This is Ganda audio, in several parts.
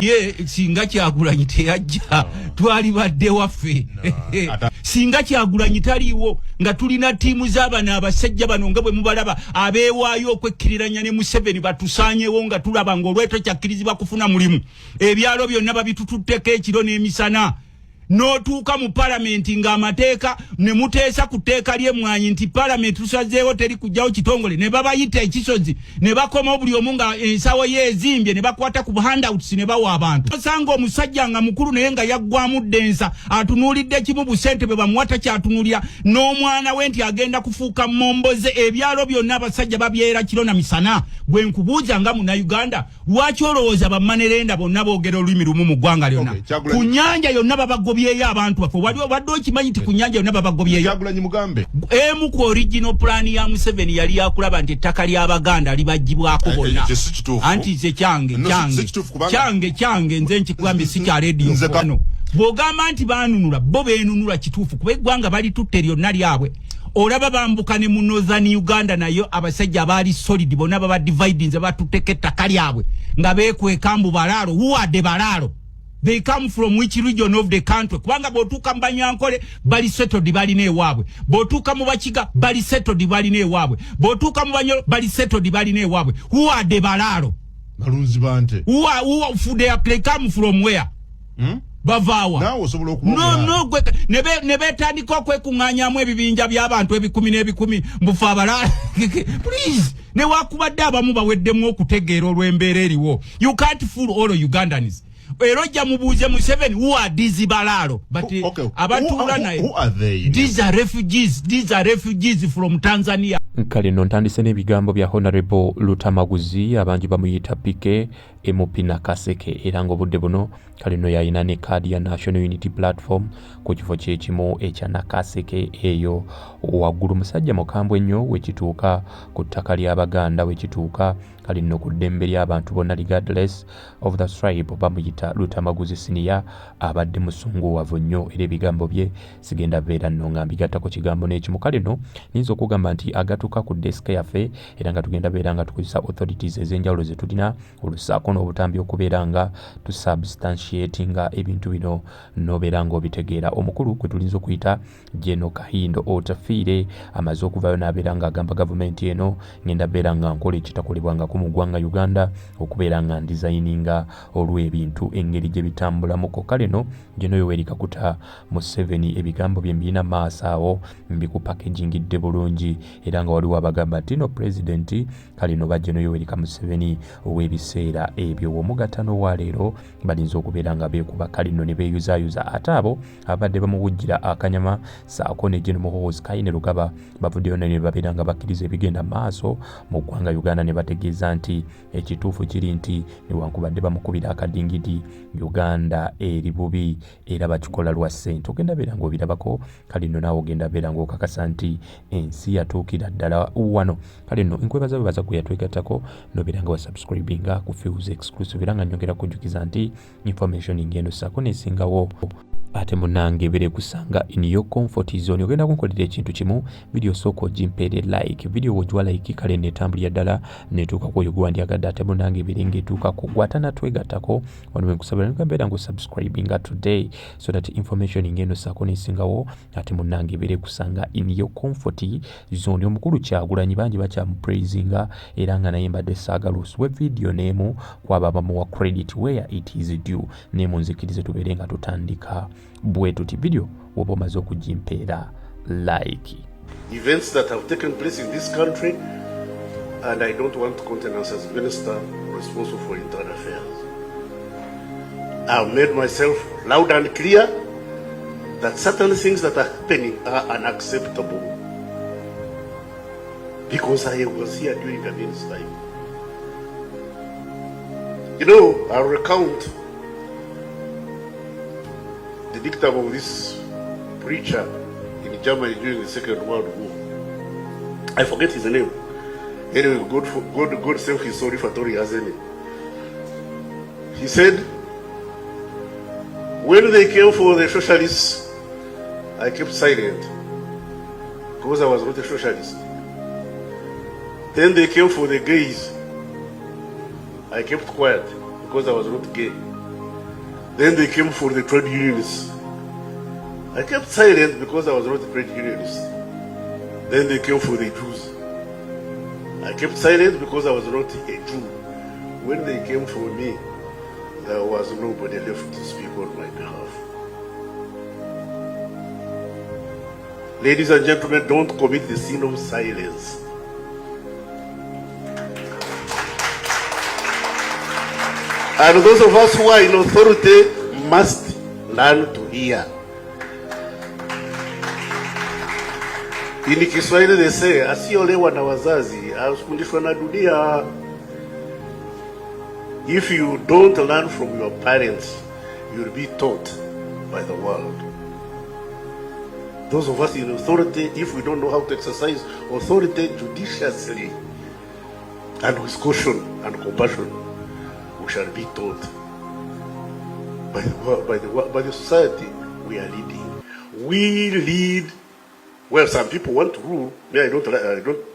naye singa Kyagulanyi teyajja twali badde waffe singa Kyagulanyi taliiwo nga tulina tiimu z'abana abasajja bano nga bwe mubalaba abeewaayo okwekkiriranya ne Museveni batusaanyewo nga tulaba ng'olweto kyakkirizibwa kufuna mulimu ebyalo byonna babitututteko ekiro n'emisana n'otuuka mu palamenti ng'amateeka ne muteesa ku tteeka ly'emmwanyi nti palamenti tusazeewo teri kujjawo kitongole ne babayita ekisozi ne bakoma buli omu nga ensawo ye ezimbye ne bakwata ku handouts ne bawa abantu osanga omusajja nga mukulu naye nga yaggwamu ddensa atunuulidde kimu busente bwe bamuwata kyatunulira n'omwana we nti agenda kufuuka momboze ebyalo byonna abasajja babyera kiro na misana bwe nkubuuza nga Munnayuganda lwaki olowooza bammanerenda bonna boogera olulimi lumu mu ggwanga lyonna ku nnyanja yonna babagobyeyo abantu baffe wali obadde okimanyi nti ku nnyanja yonna babagobyeyo Kyagulanyi mugambe emu ku original plan ya Museveni yali yakulaba nti ettaka ly'Abaganda libagibwako bonna anti nze kyange nze nkikugambe si kya radio kano bw'ogamba nti baanunula bo beenunula kituufu kuba eggwanga balitutte lyonna lyabwe olaba bambuka ne mu Northern Uganda nayo abasajja abaali solid bonna baba dividing batutteko ettaka lyabwe nga beekweka mbu balaalo who are the balaalo they come from which region of the country kubanga botuka mu Banyankole bali settled balina ewaabwe botuka mu Bakiga bali settled balina ewaabwe botuka mu Banyoro bali settled balina ewaabwe who are the balaalo balunzi bante who they come from where bavaawa nawo osobola okuba no ne betandika okwekuŋŋaanyaamu ebibinja by'abantu ebikumi n'ebikumi mbufa abalala please ne wakubadde abamu baweddemu okutegeera olw'embeera eriwo you can't fool all Ugandans erojja mubuuze Museveni who are these balaalo but abatuula naye these are refugees from Tanzania. Kale no ntandise n'ebigambo bya Honorable Lutamaguzi abangi bamuyita Pike MP Nakaseke era ng'obudde buno kale no yayina ne kaadi ya National Unity Platform ku kifo kyekimu ekya Nakaseke eyo waggulu musajja mukambwe ennyo wekituuka ku ttaka ly'Abaganda wekituuka kale no ku ddembe ly'abantu bonna regardless of the tribe bamuyita Lutamaguzi senior abadde musunguwavu nnyo era ebigambo bye sigenda beera nno nga mbigattako kigambo n'ekimu kale no niyinza okugamba nti agatuuka ku desk yaffe era nga tugenda beera nga tukozesa authorities ez'enjawulo ze tulina olusaako n'obutambi okubeera nga tusubstantiatinga ebintu bino n'obeera ng'obitegeera omukulu kwe tulinza okuyita General Kahindo Otafiire amaze okuvaayo n'abeera ng'agamba gavumenti eno ngenda beera nga nkola ekitakolebwangako mu ggwanga Uganda okubeera nga ndizayininga olw'ebintu engeri gye bitambulamuko kale no General Yoweri Kaguta Museveni ebigambo bye mbirina maaso awo mbikupakagingidde bulungi era nga waliwo abagamba nti no pulezidenti kale no ba General Yoweri Museveni ow'ebiseera ebyo omugatano wa leero balinza okubeera nga beekuba kale no ne beeyuzaayuza ate abo abadde bamuwujjira akanyama saako ne General Muhoozi Kayine Lugaba bavuddeyo ne babeera nga bakkiriza ebigenda maaso mu ggwanga Uganda ne bategeeza nti ekituufu kiri nti newankubadde bamukubira akadingidi Uganda eri bubi era bakikola lwa ssente ogenda beera ng'obirabako kale no naawe ogenda beera ng'okakasa nti ensi yatuukira ddala wano kale no nkwebaza bebaza gwe yatwegattako nobeera nga wasubscribinga ku Fuse Exclusive era nga nnyongera kujjukiza nti information ngendo ssaako nesingawo ate munange bere kusanga in your comfort zone ogenda kunkolera ekintu kimu video soko ogimpere like video wojwa like kale netambulira ddala netuuka ku yogwandyagadde ate munange bere ngetuuka ku gwatana twegattako wano nkusabira nkambeera ngo subscribinga today so that information ngendo ssaako nesingawo ate munange bere kusanga in your comfort zone omukulu Kyagulanyi bangi bakyamupraisinga era nga naye mbadde saagala osubwe video neemu kwaba bamuwa credit where it is due neemu nzikirize tubeere nga tutandika bwe tuti video woba omaze okugimpeera like. Events that have taken place in this country, and I don't want countenance as minister responsible for internal affairs. I've made myself loud and clear that certain things that are happening are unacceptable because I was here during Amin's time. You know, I'll recount the dictum of this preacher in Germany during the Second World War. I forget his name. Anyway, God save his soul refatory as any. He said, when they came for the socialists, I kept silent because I was not a socialist. Then they came for the gays. I kept quiet because I was not gay. Then they came for the trade unions. I kept silent because I was not a trade unionist. Then they came for the Jews. I kept silent because I was not a Jew. When they came for me, there was nobody left to speak on my behalf. Ladies and gentlemen, don't commit the sin of silence. And those of us who are in authority must learn to hear. In Kiswahili they say, asiolewa na wazazi, asifundishwa na dunia. If you don't learn from your parents, you'll be taught by the world. Those of us in authority, if we don't know how to exercise authority judiciously and with caution and compassion, we shall be taught by the society we are leading. We lead. Well, some people want to rule. Me, I don't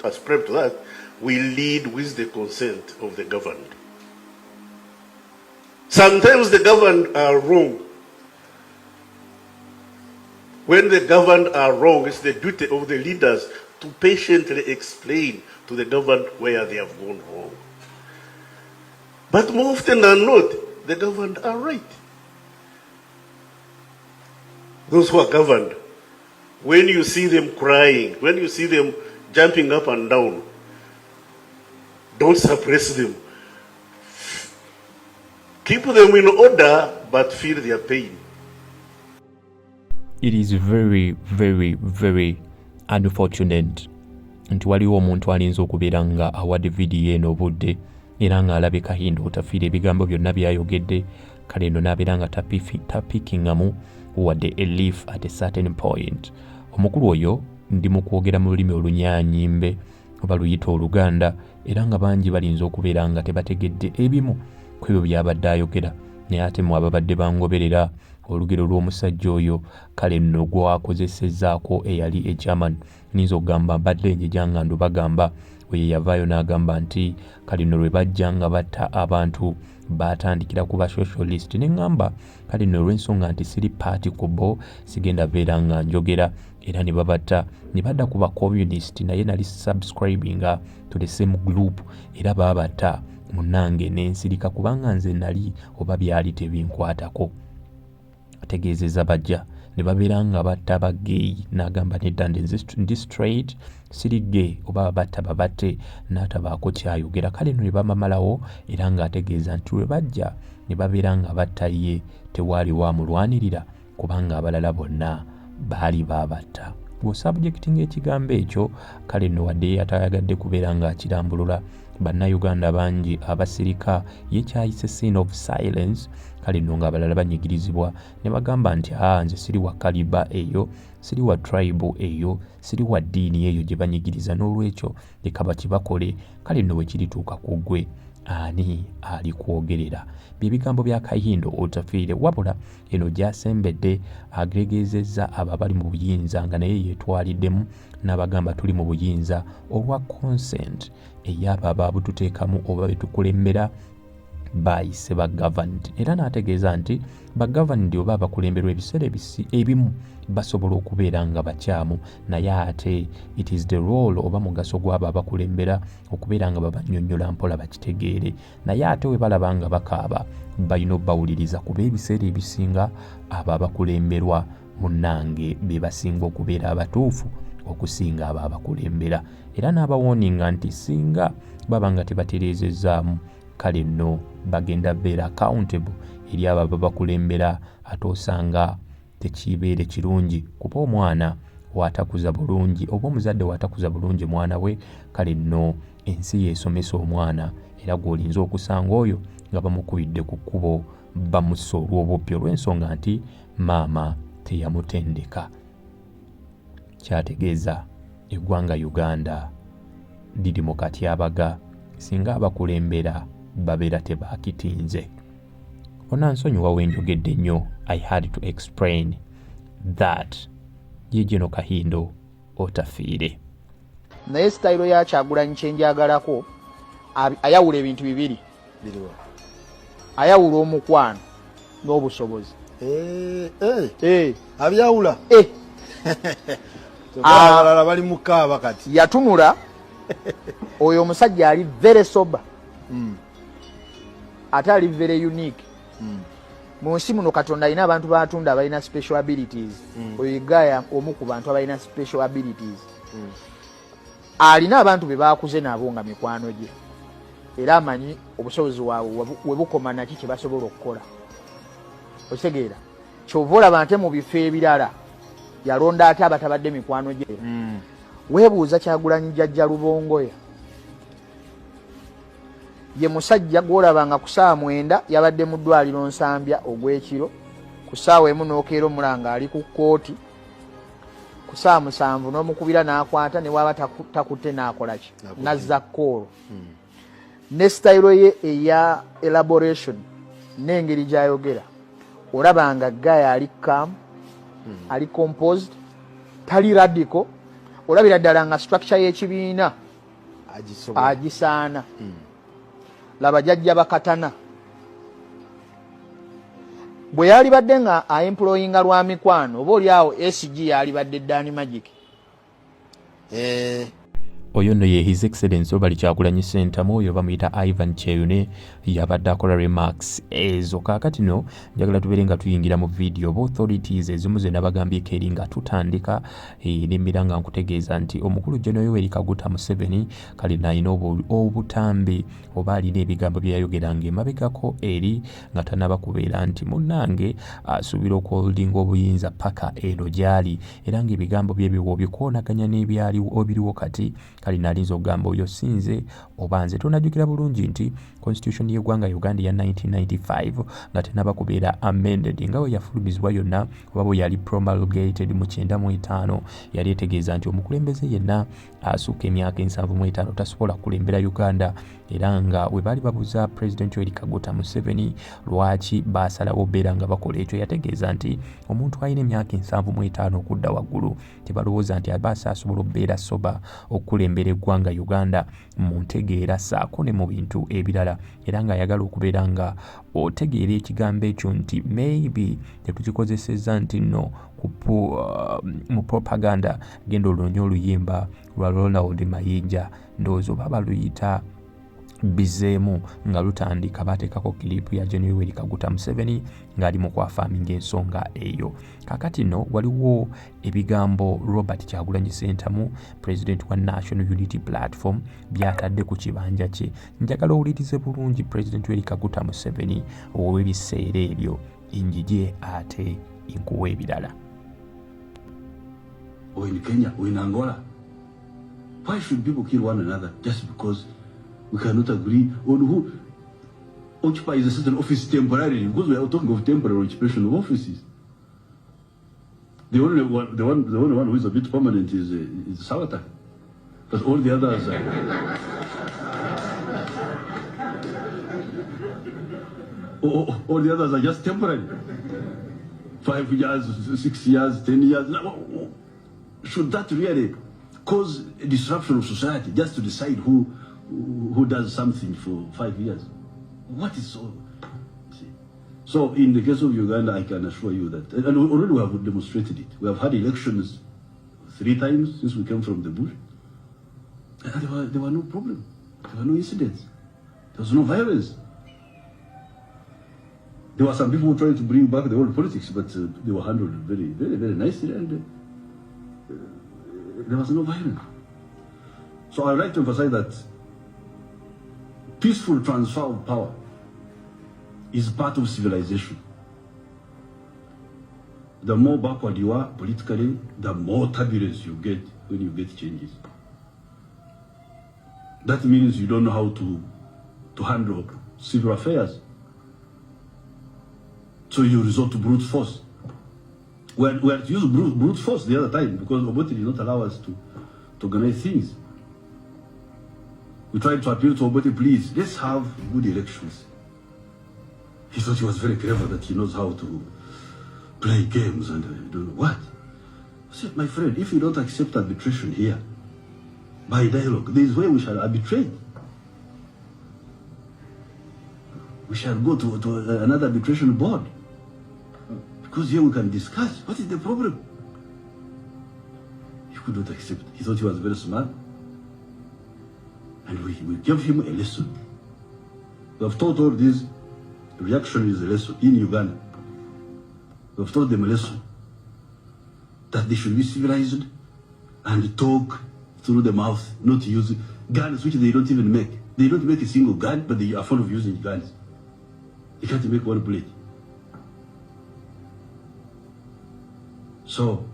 ascribe to that. We lead with the consent of the governed. Sometimes the governed are wrong. When the governed are wrong, it's the duty of the leaders to patiently explain to the governed where they have gone wrong. But more often than not, the governed are right. Those who are governed, when you see them crying, when you see them jumping up and down, don't suppress them. Keep them in order, but feel their pain. It is very, very, very unfortunate nti waliwo omuntu alinza okubeera nga awadde vidiyo eno obudde era ng'alabye Kahindo Otafiire ebigambo byonna byayogedde kale eno n'abeera nga tapikingamu wadde a leaf at a certain point. Omukulu oyo ndi mu kwogera mu lulimi olunyaanyimbe oba luyita Oluganda era nga bangi balinza okubeera nga tebategedde ebimu ku ebyo by'abadde ayogera naye ate mu ababadde bangoberera olugero lw'omusajja oyo kale nno gwakozesezzaako eyali German ninza okugamba mbadde njejanga ndu bagamba oye yavaayo n'agamba nti kale nno lwe bajja nga batta abantu batandikira kuba socialist ne ngamba kale nno olw'ensonga nti siri party kubo sigenda beera nga njogera era ne babatta ne badda kuba communist naye nali subscribinga to the same group era babatta munange n'ensirika kubanga nze nali oba byali tebinkwatako ategeezeza bajja ne babeera nga batta bageyi n'agamba nedda ndi straight siri gay oba batta babatte n'atabaako kyayogera kale no ne bamamalawo era ng'ategeeza nti lwe bajja ne babeera nga batta ye tewaali wamulwanirira kubanga abalala bonna baali babatta bw'osabjectinga ekigambo ekyo kale nno wadde yatayagadde kubeera ng'akirambulula bannayuganda bangi abasirika yekyayise scene of silence kale nno ng'abalala banyigirizibwa ne bagamba nti nze siri wa kaliba eyo siri wa tribe eyo siri wa ddiini eyo gye banyigiriza n'olwekyo leka bakibakole kale nno bwe kirituuka ku ggwe ani ali kwogerera by'ebigambo bya Kahindo Otafiire wabula eno gy'asembedde agregezezza abo abali mu buyinza nga naye yeetwaliddemu n'abagamba tuli mu buyinza olwa consent ey'abo abaabututeekamu oba betukulembera bayise ba governed era n'ategeeza nti ba governed oba abakulemberwa ebiseera ebimu basobola okubeera nga bakyamu naye ate it is the role oba mugaso gw'abo abakulembera okubeera nga babannyonnyola mpola bakitegeere naye ate we balaba nga bakaaba balina obbawuliriza kuba ebiseera ebisinga abo abakulemberwa munnange be basinga okubeera abatuufu okusinga abo abakulembera era n'abawooninga nti singa baba nga tebatereezezzaamu kale nno bagenda beera accountable eri abo ababakulembera ate osanga tekibeere kirungi kuba omwana watakuza bulungi oba omuzadde watakuza bulungi mwana we kale nno ensi yeesomesa omwana era gw'olinza okusanga oyo nga bamukubidde ku kkubo bamussa olw'obubbi olw'ensonga nti maama teyamutendeka kyategeeza eggwanga Uganda liri mu katyabaga singa abakulembera babeera tebaakitinze ona nsonyiwa wenjogedde nnyo I had to explain that yegino Kahindo Otafiire naye style ya Kyagulanyi kyenjagalako ayawula ebintu bibiri ayawula omukwano n'obusobozi. Abyawula. Abalala bali mukaaba kati. Yatunula oyo omusajja ali very sober. Ate ali very unique. Mu nsi muno Katonda alina abantu batunda abalina special abilities. Oyo Gaya omu ku bantu abalina special abilities. Alina abantu be bakuze nabo nga mikwano gye. Era amanyi obusobozi waabwe we bukoma naki kye basobola okukola. Okitegeera. Kyova abantu mu bifo ebirala yalonda ate abatabadde mikwano gye. Weebuuza Kyagulanyi jjajja Lubongoya. Ye musajja gw'olabanga ku ssaawa 9 yabadde mu ddwaliro Nsambya ogw'ekiro, ku ssaawa 1 n'okeera omulanga ali ku kkooti, ku ssaawa 7 n'omukubira n'akwata ne waba takutte n'akola ki nazza kkoolo. Ne sitayiro ye eya elaboration n'engeri gy'ayogera olabanga Gaya ali calm, ali composed, tali radical, olabira ddala nga structure y'ekibiina agisaana. Laba jjajja bakatana bwe yali badde nga employinga lwa mikwano oba oli awo SG yali badde Dani Magic. Oyo nno ye His Excellency Obali Kyagulanyi Ssentamu oyo bamuyita Ivan Cheyune yabadde akola remarks ezo. Kaakati no njagala tubeere nga tuyingira mu video oba authorities ezimu ze nabagambyeko eri nga tutandika nemmira nga nkutegeeza nti omukulu General Yoweri Kaguta Museveni kale nalina obutambi oba alina ebigambo bye yayogeranga emabegako eri nga tanaba kubeera nti munnange asuubira okuholdinga obuyinza paka eno gyali era ng'ebigambo bye biwo bikwonaganya n'ebiriwo kati kali nalinza okugamba oyo sinze oba nze. Tonajjukira bulungi nti constitution y'eggwanga Uganda ya 1995 nga tenaba kubeera amended nga we yafulumizibwa yonna oba bwe yali promulgated mu 95 yali etegeeza nti omukulembeze yenna asuuka emyaka 75 tasobola kulembera Uganda era nga we baali babuuza President Yoweri Kaguta Museveni lwaki baasalawo beera nga bakola ekyo yategeeza nti omuntu alina emyaka 75 okudda waggulu tebalowooza nti abaasa asobola okubeera soba okulembera eggwanga Uganda mu ntegeera saako ne mu bintu ebirala era nga ayagala okubeera nga otegeera ekigambo ekyo nti maybe tetukikozesezza nti nno mu propaganda genda olunye oluyimba lwa Ronald Mayinja ndowooza oba baluyita bizeemu nga lutandika bateekako kilipu ya General Yoweri Kaguta Museveni ng'ali mu kwafaaminga ensonga eyo. Kaakati no waliwo ebigambo Robert Kyagulanyi Ssentamu President wa National Unity Platform byatadde ku kibanja kye. Njagala owulirize bulungi President Yoweri Kaguta Museveni ow'ebiseera ebyo injije ate inkuwa ebirala. Or in Kenya or in Angola, why should people kill one another just because we cannot agree on who occupies a certain office temporarily? Because we are talking of temporary occupation of offices. The only one who is a bit permanent is Sawata, because all the others all the others are just temporary. 5 years, 6 years, 10 years. Should that really cause a disruption of society just to decide who does something for 5 years? What is so? See? So in the case of Uganda, I can assure you that, and already we have demonstrated it. We have had elections 3 times since we came from the bush, and there were no problem. There were no incidents. There was no violence. There were some people who tried to bring back the old politics, but they were handled very, very, very nicely, and there was no violence. So I would like to emphasize that peaceful transfer of power is part of civilization. The more backward you are politically, the more turbulence you get when you get changes. That means you don't know how to handle civil affairs. So you resort to brute force. We had to use brute force the other time because Obote did not allow us to organize things. We tried to appeal to Obote, please, let's have good elections. He thought he was very clever, that he knows how to play games and I don't know what. I said, my friend, if you don't accept arbitration here, by dialogue, there is where we shall arbitrate. We shall go to another arbitration board. Because here we can discuss what is the problem. He could not accept. He thought he was very smart. And we gave him a lesson. We have taught all these reactionaries a lesson in Uganda. We have taught them a lesson that they should be civilized and talk through the mouth, not use guns which they don't even make. They don't make a single gun, but they are fond of using guns. They can't make one bullet. So,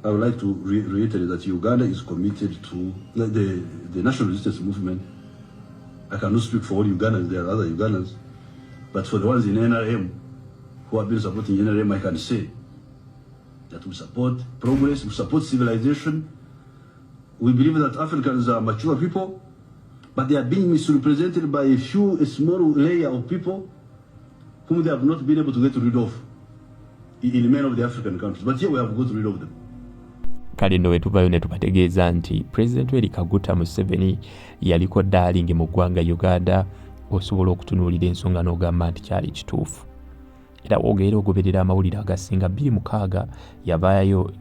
I would like to reiterate that Uganda is committed to the national resistance movement. I cannot speak for all Ugandans, there are other Ugandans, but for the ones in NRM who have been supporting NRM, I can say that we support progress, we support civilization. We believe that Africans are mature people, but they are being misrepresented by a small layer of people whom they have not been able to get rid of in many of the African countries. But here we have got rid of them. Kale nno wetuvayo ne tubategeeza nti President Yoweri Kaguta Museveni yaliko darling mu ggwanga Uganda osobola okutunuulira ensonga n'ogamba nti kyali kituufu. Era ogeera ogoberera amawulire agasinga 26 yavaayo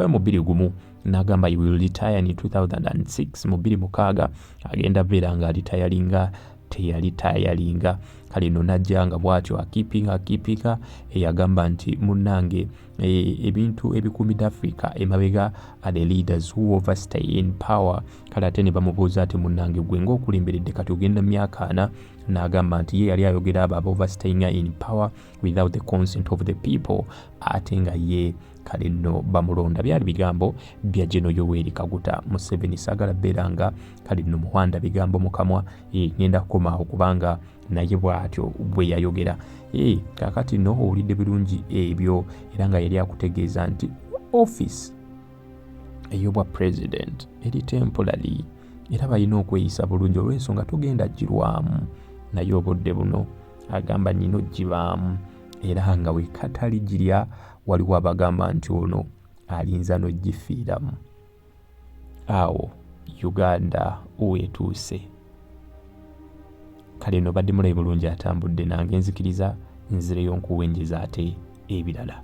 mu 21 n'agamba he will retire in 2006 mu 26 agenda beera nga alitayalinga teyalitayalinga. Kale nno najja nga bw'atyo akiipinga eyagamba nti munnange ebintu ebikuumidde Africa emabega are the leaders who overstay in power. Kale ate ne bamubuuza ati munnange gwe ng'okulemberedde kati ogenda myaka 4 n'agamba nti ye yali ayogera abo overstaying in power without the consent of the people ate nga ye kale nno bamulonda. Byali bigambo bya Gen. Yoweri Kaguta Museveni. Saagala beera nga kale nno muwanda bigambo mukamwa ngenda kukomaawo kubanga naye bw'atyo bwe yayogera. Kaakati nno owulidde birungi ebyo era nga yali akutegeeza nti office ey'obwa president eri temporary era balina okweyisa bulungi olw'ensonga togenda girwamu naye obudde buno agamba nina ogibaamu era nga wekatali girya waliwo abagamba nti ono alinza n'ogifiiramu. Awo Uganda weetuuse. Kale nno badde mulayi bulungi atambudde nange nzikiriza nzireyo nkuwenjeza ate ebirala.